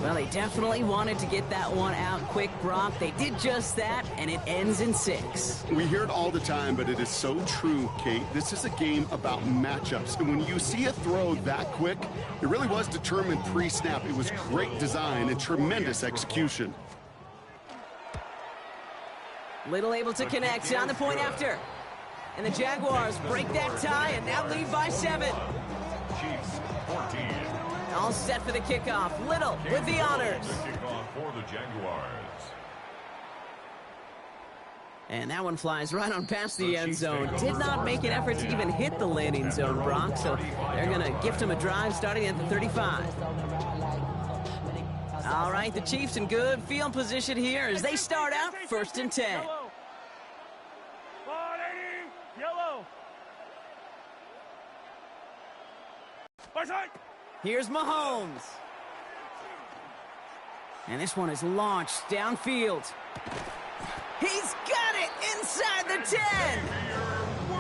Well, they definitely wanted to get that one out quick, Brock. They did just that, and it ends in 6. We hear it all the time, but it is so true, Kate. This is a game about matchups. And when you see a throw that quick, it really was determined pre-snap. It was great design and tremendous execution. Little able to connect on the point after. And the Jaguars break that tie and now lead by 7. Chiefs 14. All set for the kickoff. Little with the honors. Kickoff for the Jaguars. And that one flies right on past the end zone. Did not make an effort to even hit the landing zone, Brock. So they're going to gift him a drive starting at the 35. All right, the Chiefs in good field position here as they start out 1st and 10. Yellow. Here's Mahomes. And this one is launched downfield. He's got it inside the 10.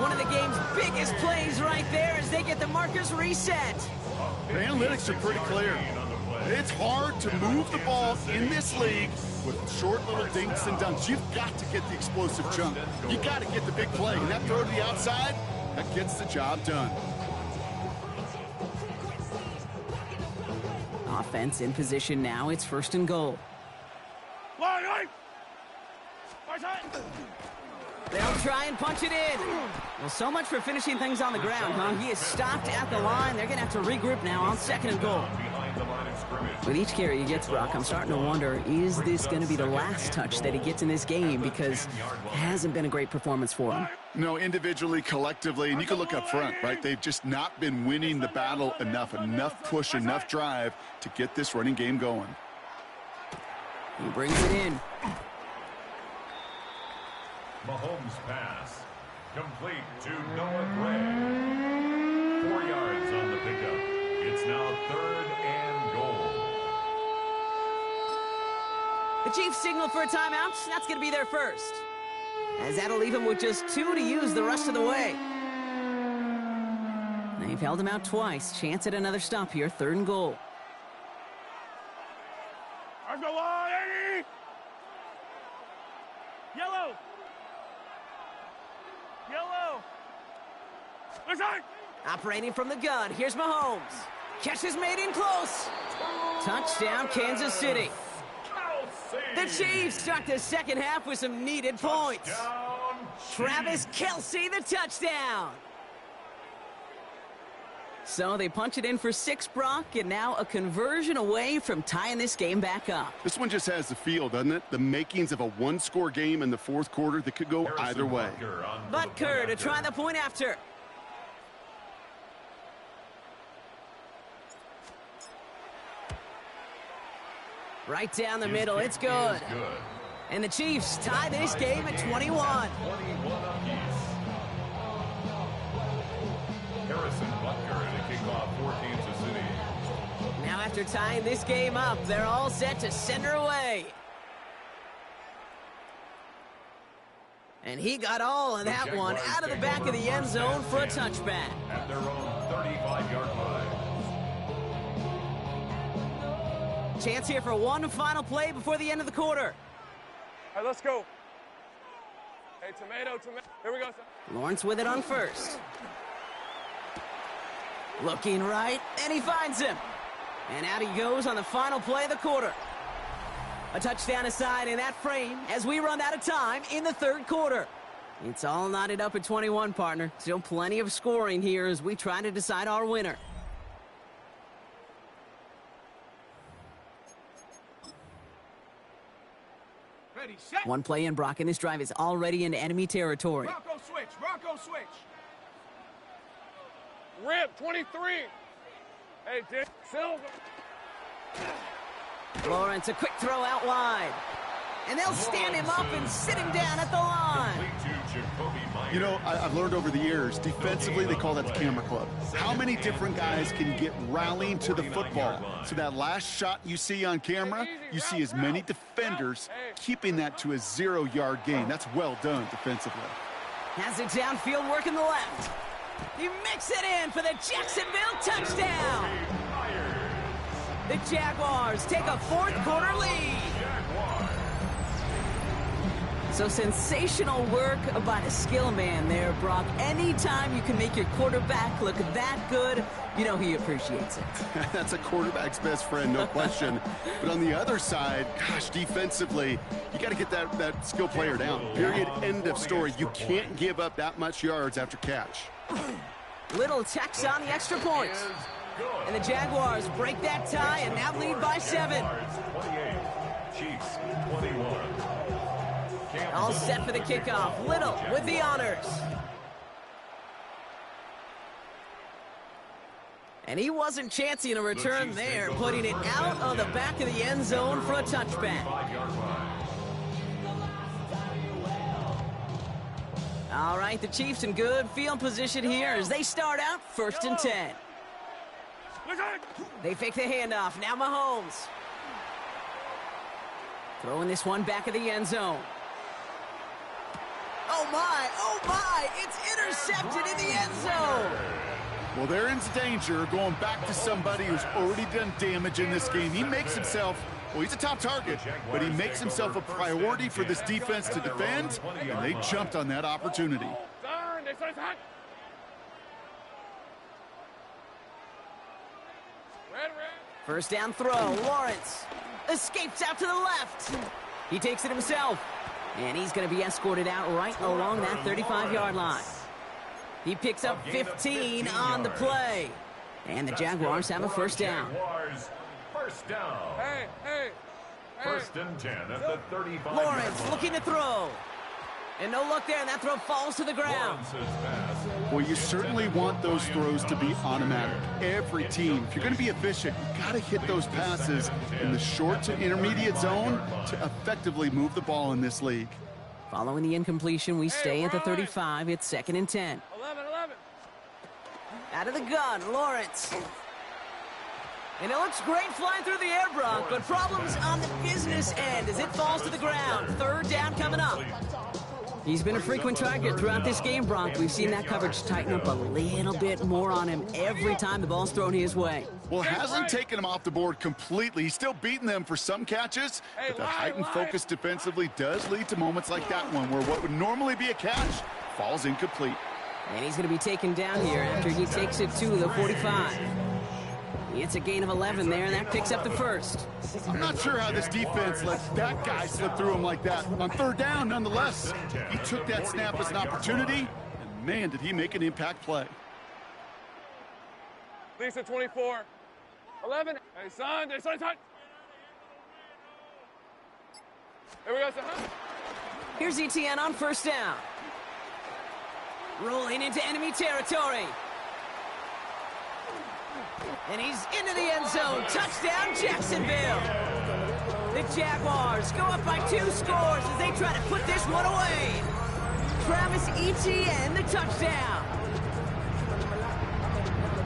One of the game's biggest plays right there as they get the markers reset. The analytics are pretty clear. It's hard to move the ball in this league with short little dinks and dunks. You've got to get the explosive jump. You got to get the big play. And that throw to the outside, that gets the job done. Offense in position now. It's 1st and goal. They'll try and punch it in. Well, so much for finishing things on the ground, huh? He is stopped at the line. They're going to have to regroup now on 2nd and goal. With each carry he gets, Brock, I'm starting to wonder, is this going to be the last touch that he gets in this game? Because it hasn't been a great performance for him. No, individually, collectively, and you can look up front, right? They've just not been winning the battle enough push, enough drive to get this running game going. He brings it in. Mahomes pass. Complete to Noah Gray. 4 yards on the pickup. It's now 3rd and goal. The Chiefs signal for a timeout. That's going to be their first. As that'll leave him with just 2 to use the rest of the way. They've held him out twice. Chance at another stop here. 3rd and goal. Yellow. Yellow. Operating from the gun, here's Mahomes. Catch is made in close. Touchdown, Kansas City. The Chiefs start the second half with some needed points. Travis Kelce, the touchdown. So they punch it in for 6, Brock, and now a conversion away from tying this game back up. This one just has the feel, doesn't it? The makings of a one-score game in the fourth quarter that could go either way. Butker to try the point after. Right down the middle, it's good. And the Chiefs tie this game at 21. Harrison Butker to kick off for Kansas City. Now after tying this game up, they're all set to send her away. And he got all of that one out of the back of the end zone for a touchback. At their own 35-yard line. Chance here for one final play before the end of the quarter. All right, let's go. Hey, tomato. Here we go, son. Lawrence with it on first. Looking right, and he finds him. And out he goes on the final play of the quarter. A touchdown aside in that frame as we run out of time in the third quarter. It's all knotted up at 21, partner. Still plenty of scoring here as we try to decide our winner. Ready, set. One play in, Brock, and this drive is already in enemy territory. Bronco switch. Rip, 23. Hey, Dick Silver. Lawrence, a quick throw out wide. And they'll stand him up and sit him down at the line. You know, I've learned over the years, defensively, they call that the camera club. How many different guys can get rallying to the football? So that last shot you see on camera, you see as many defenders keeping that to a 0-yard gain. That's well done defensively. Has it downfield, working the left. He makes it in for the Jacksonville touchdown. The Jaguars take a fourth quarter lead. So sensational work by the skill man there, Brock. Anytime you can make your quarterback look that good, you know he appreciates it. That's a quarterback's best friend, no question. But on the other side, gosh, defensively, you got to get that skill player down. Period, end of story. You can't give up that much yards after catch. Little checks on the extra points. And the Jaguars break that tie and now lead by 7. 28, Chiefs 21. All set for the kickoff. Little with the honors. And he wasn't chancing a return there, putting it out of the back of the end zone for a touchback. All right, the Chiefs in good field position here as they start out 1st and 10. They fake the handoff. Now Mahomes. Throwing this one back of the end zone. Oh my, it's intercepted in the end zone. Well, they're in danger, going back to somebody who's already done damage in this game. He makes himself, well, he's a top target, but he makes himself a priority for this defense to defend, and they jumped on that opportunity. First down throw, Lawrence escapes out to the left. He takes it himself. And he's going to be escorted out right along that 35-yard line. He picks up 15 on the play. And the Jaguars have a first down. First down. Hey. First and 10 at the 35. Lawrence looking to throw. And no luck there, and that throw falls to the ground. Well, you certainly want those throws to be automatic. Every team, if you're going to be efficient, you got to hit those passes in the short to intermediate zone to effectively move the ball in this league. Following the incompletion, we stay at the 35. It's 2nd and 10. 11. Out of the gun, Lawrence. And it looks great flying through the air, Brock, but problems on the business end as it falls to the ground. 3rd down coming up. He's been a frequent target throughout this game, Brock. We've seen that coverage tighten up a little bit more on him every time the ball's thrown his way. Well, it hasn't taken him off the board completely. He's still beating them for some catches, but the heightened focus defensively does lead to moments like that one where what would normally be a catch falls incomplete. And he's going to be taken down here after he takes it to the 45. It's a gain of 11 there, and that picks up the first. I'm not sure how this defense lets that guy slip through him like that. On third down, nonetheless, he took that snap as an opportunity, and man, did he make an impact play. Lisa, 24. 11. Hey, son. Hey, son. Here we go, son. Here's ETN on first down. Rolling into enemy territory. And he's into the end zone. Touchdown, Jacksonville. The Jaguars go up by 2 scores as they try to put this one away. Travis Etienne, the touchdown.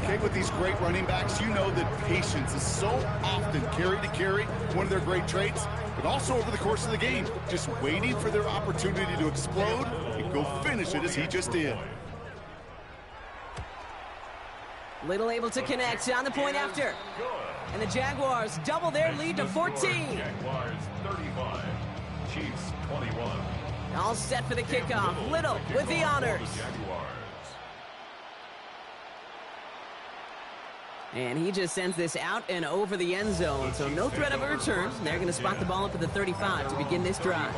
Okay, with these great running backs, you know that patience is so often carry to carry, one of their great traits, but also over the course of the game, just waiting for their opportunity to explode and go finish it as he just did. Little able to connect on the point after. And the Jaguars double their lead to 14. Jaguars 35, Chiefs 21. All set for the kickoff. Little with the honors. And he just sends this out and over the end zone, so no threat of a return. They're going to spot the ball up at the 35 to begin this drive.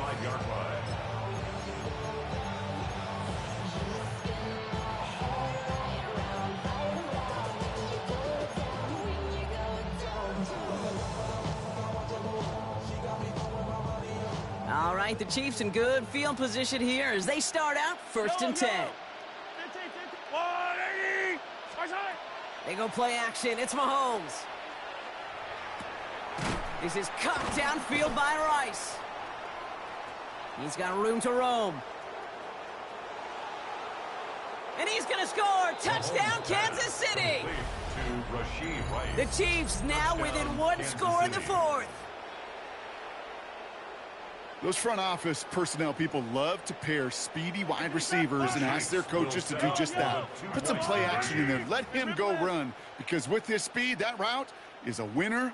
All right, the Chiefs in good field position here as they start out first and 10. They go play action. It's Mahomes. This is cut downfield by Rice. He's got room to roam. And he's going to score. Touchdown, Kansas City. The Chiefs now within 1 score in the 4th. Those front office personnel people love to pair speedy wide receivers and ask their coaches to do just that. Put some play action in there. Let him go run, because with his speed, that route is a winner,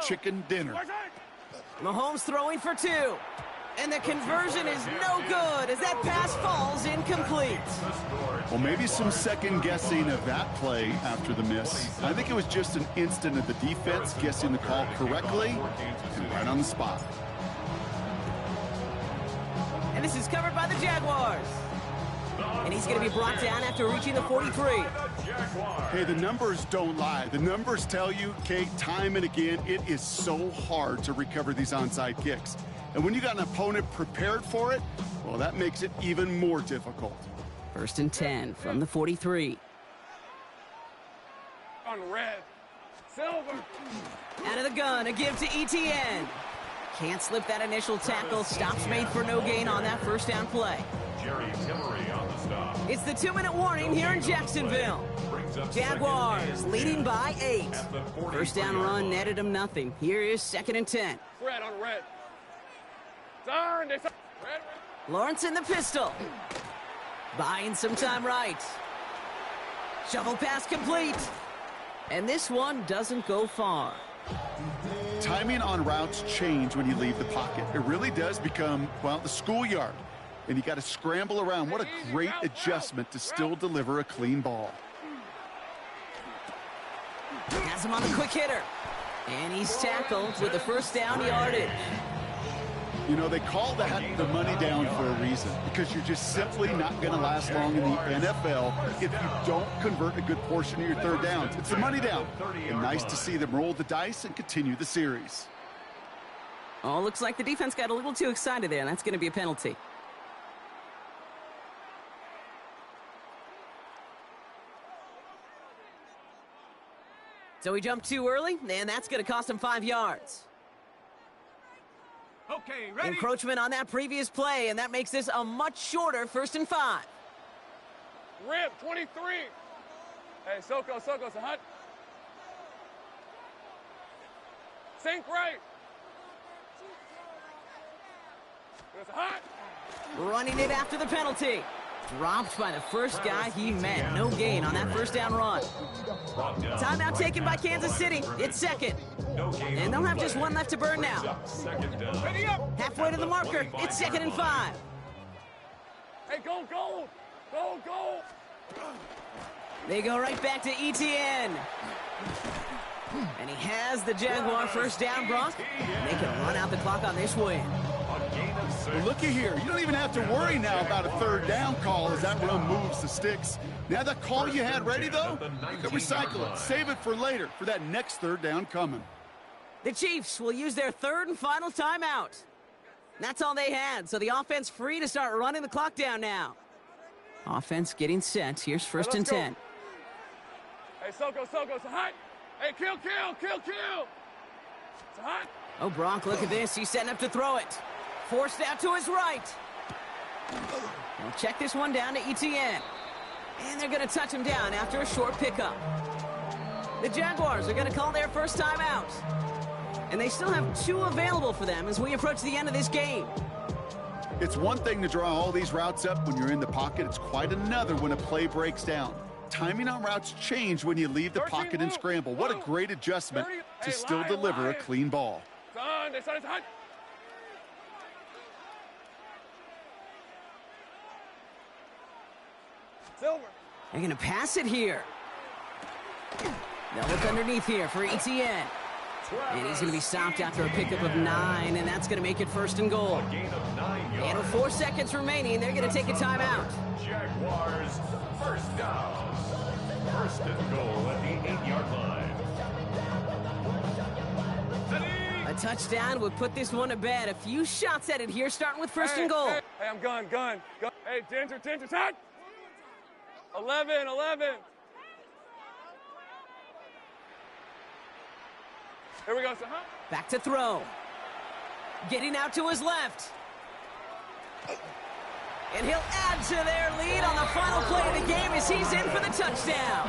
chicken dinner. Mahomes throwing for 2. And the conversion is no good as that pass falls incomplete. Well, maybe some second guessing of that play after the miss. I think it was just an instant of the defense guessing the call correctly and right on the spot. And this is covered by the Jaguars. And he's going to be brought down after reaching the 43. Hey, the numbers don't lie. The numbers tell you, Kate, time and again, it is so hard to recover these onside kicks. And when you got an opponent prepared for it, well, that makes it even more difficult. First and 10 from the 43. On red. Silver. Out of the gun, a give to ETN. Can't slip that initial tackle. Stops made for no gain on that first down play. It's the 2-minute warning here in Jacksonville. Jaguars leading by 8. First down run netted them nothing. Here is second and 10. Red on red. Turn. Red. Lawrence in the pistol. Buying some time right. Shovel pass complete. And this one doesn't go far. Timing on routes change when you leave the pocket. It really does become, well, the schoolyard. And you got to scramble around. What a great adjustment to still deliver a clean ball. Has him on a quick hitter. And he's tackled with the first down yardage. You know, they call that the money down for a reason, because you're just simply not going to last long in the NFL if you don't convert a good portion of your third downs. It's the money down. And nice to see them roll the dice and continue the series. Oh, looks like the defense got a little too excited there, and that's going to be a penalty. So he jumped too early, and that's going to cost him 5 yards. Okay, ready? Encroachment on that previous play, and that makes this a much shorter first and 5. Rip, 23. Hey, Soko, so hot. Sink right. It's hot. Running it after the penalty. Dropped by the first guy he met. No gain on that first down run. Timeout taken by Kansas City. It's second. And they'll have just one left to burn now. Halfway to the marker. It's 2nd and 5. Hey, go, go! Go, go! They go right back to Etienne. And he has the Jaguar first down, Brock. And they can run out the clock on this win. Well, looky here. You don't even have to worry now about a third down call as that run moves the sticks. Now that call you had ready, though, you can recycle it. Save it for later for that next third down coming. The Chiefs will use their third and final timeout. That's all they had, so the offense free to start running the clock down now. Offense getting set. Here's 1st and 10. Hey, Soko, it's hot. Hey, kill! It's hot. Oh, Brock, look at this. He's setting up to throw it. Forced out to his right. We'll check this one down to Etienne. And they're going to touch him down after a short pickup. The Jaguars are going to call their first timeout. And they still have 2 available for them as we approach the end of this game. It's one thing to draw all these routes up when you're in the pocket. It's quite another when a play breaks down. Timing on routes change when you leave the pocket and scramble. What a great adjustment to still deliver a clean ball. It's hot. Silver. They're going to pass it here. They'll look underneath here for Etienne. And he's going to be stopped after a pickup of 9, and that's going to make it 1st and goal. And with 4 seconds remaining, they're going to take a timeout. Jaguars first down. 1st and goal at the 8-yard line. A touchdown would put this one to bed. A few shots at it here, starting with 1st and goal. Hey, I'm gun. Hey, Ginger, hot. 11. Here we go, Back to throw. Getting out to his left. And he'll add to their lead on the final play of the game as he's in for the touchdown.